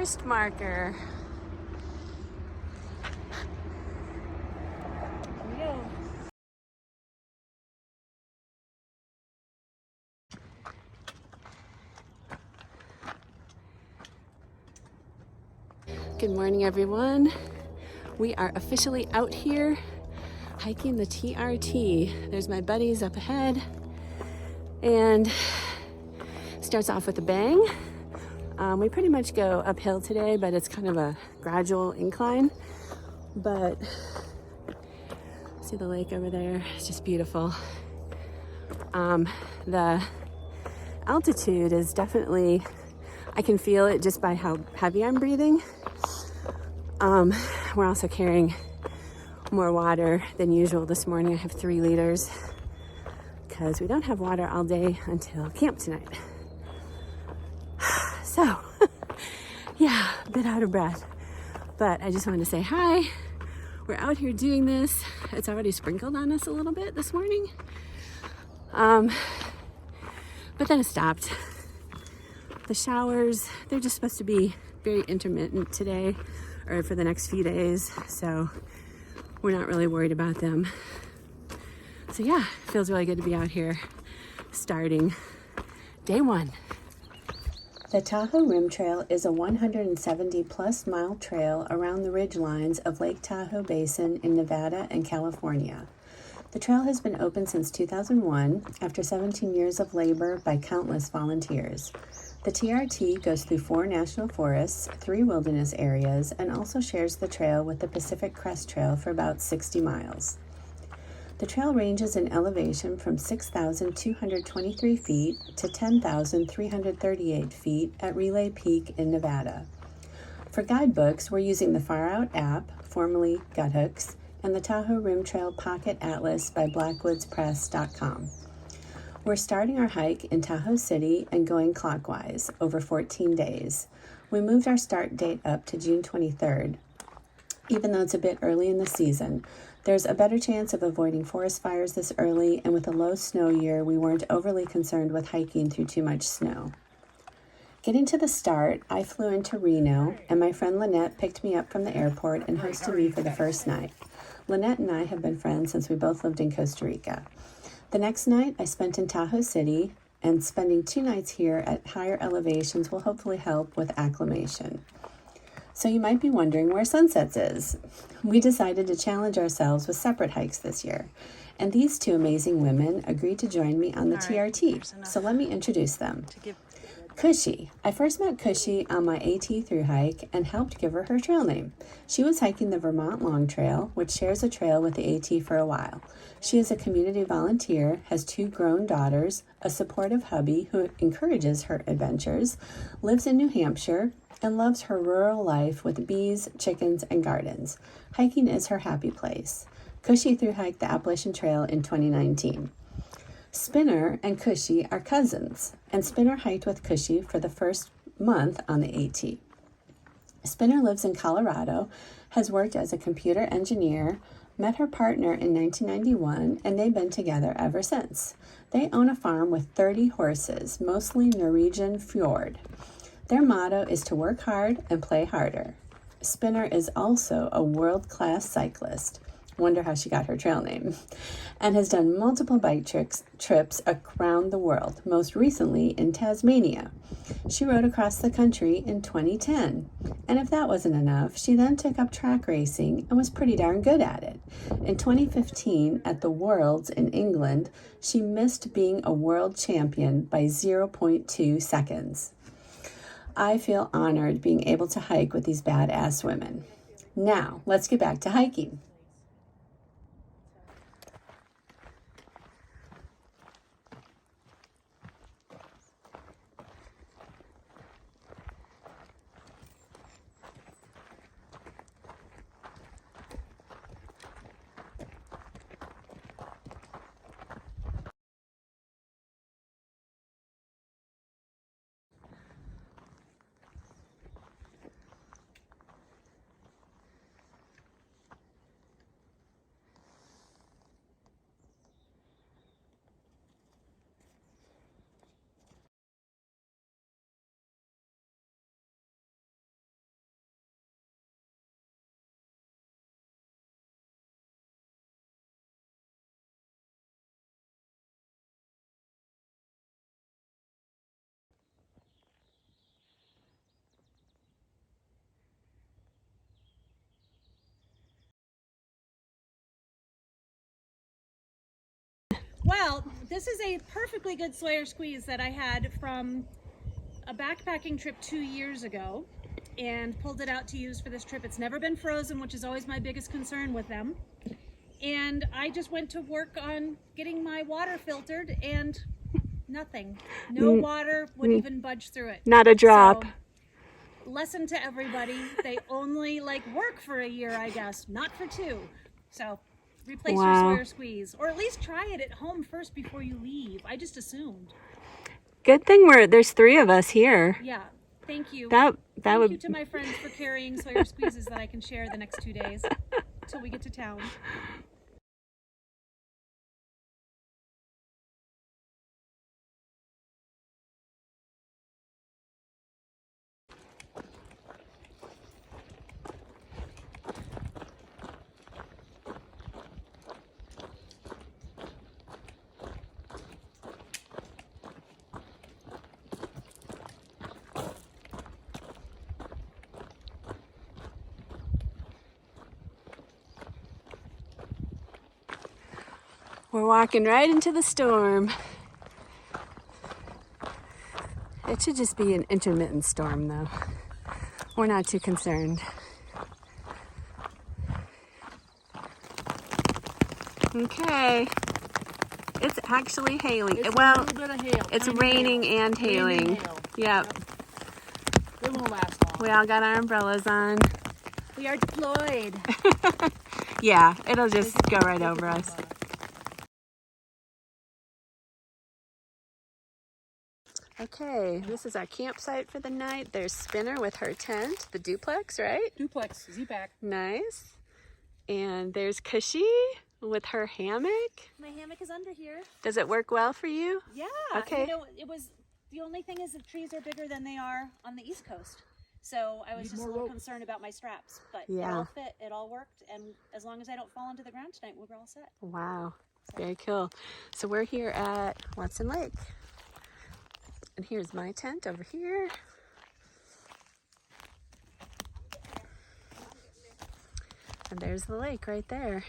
first marker. Here we go. Good morning, everyone. We are officially out here hiking the TRT. There's my buddies up ahead, and starts off with a bang. We pretty much go uphill today, but it's kind of a gradual incline. But see the lake over there? It's just beautiful. The altitude is definitely, I can feel it just by how heavy I'm breathing. We're also carrying more water than usual this morning. I have 3 liters because we don't have water all day until camp tonight. So, yeah, a bit out of breath, but I just wanted to say hi. We're out here doing this. It's already sprinkled on us a little bit this morning. But then it stopped. The showers, they're just supposed to be very intermittent today or for the next few days. So we're not really worried about them. So yeah, it feels really good to be out here starting day 1. The Tahoe Rim Trail is a 170-plus mile trail around the ridge lines of Lake Tahoe Basin in Nevada and California. The trail has been open since 2001 after 17 years of labor by countless volunteers. The TRT goes through 4 national forests, 3 wilderness areas, and also shares the trail with the Pacific Crest Trail for about 60 miles. The trail ranges in elevation from 6,223 feet to 10,338 feet at Relay Peak in Nevada. For guidebooks, we're using the Far Out app, formerly Guthooks, and the Tahoe Rim Trail Pocket Atlas by blackwoodspress.com. We're starting our hike in Tahoe City and going clockwise over 14 days. We moved our start date up to June 23rd. Even though it's a bit early in the season, there's a better chance of avoiding forest fires this early, and with a low snow year, we weren't overly concerned with hiking through too much snow. Getting to the start, I flew into Reno, and my friend Lynette picked me up from the airport and hosted me for the first night. Lynette and I have been friends since we both lived in Costa Rica. The next night I spent in Tahoe City, and spending 2 nights here at higher elevations will hopefully help with acclimation. So you might be wondering where Sunsets is. We decided to challenge ourselves with separate hikes this year, and these 2 amazing women agreed to join me on the TRT, so let me introduce them. Cushy. I first met Cushy on my AT thru hike and helped give her her trail name. She was hiking the Vermont Long Trail, which shares a trail with the AT for a while. She is a community volunteer, has 2 grown daughters, a supportive hubby who encourages her adventures, lives in New Hampshire, and loves her rural life with bees, chickens, and gardens. Hiking is her happy place. Cushy thru hiked the Appalachian Trail in 2019. Spinner and Cushy are cousins, and Spinner hiked with Cushy for the first month on the AT. Spinner lives in Colorado, has worked as a computer engineer, met her partner in 1991, and they've been together ever since. They own a farm with 30 horses, mostly Norwegian fjord. Their motto is to work hard and play harder. Spinner is also a world-class cyclist. Wonder how she got her trail name. And has done multiple bike trips around the world, most recently in Tasmania. She rode across the country in 2010. And if that wasn't enough, she then took up track racing and was pretty darn good at it. In 2015, at the Worlds in England, she missed being a world champion by 0.2 seconds. I feel honored being able to hike with these badass women. Now, let's get back to hiking. Well, this is a perfectly good Sawyer squeeze that I had from a backpacking trip 2 years ago and pulled it out to use for this trip. It's never been frozen, which is always my biggest concern with them. And I just went to work on getting my water filtered and nothing. No water would even budge through it. Not a drop. So, lesson to everybody. They only work for a year, I guess, not for 2. So replace your Sawyer squeeze, or at least try it at home first before you leave. I just assumed. Good thing there's 3 of us here. Yeah. Thank you. Thank you to my friends for carrying Sawyer squeezes that I can share the next 2 days until we get to town. We're walking right into the storm. It should just be an intermittent storm though. We're not too concerned. Okay. It's actually hailing. It's well, a little bit of hail. it's raining and hailing. Yep. It won't last long. We all got our umbrellas on. We are deployed. Yeah, it'll just go right over us. Okay, this is our campsite for the night. There's Spinner with her tent, the duplex, right? Duplex, Z-Pack. Nice. And there's Cushy with her hammock. My hammock is under here. Does it work well for you? Yeah. Okay. The only thing is the trees are bigger than they are on the East Coast. So I was just a little concerned about my straps, but it all fit, it all worked, and as long as I don't fall into the ground tonight, we're all set. Wow, very cool. So we're here at Watson Lake. And here's my tent over here. And there's the lake right there.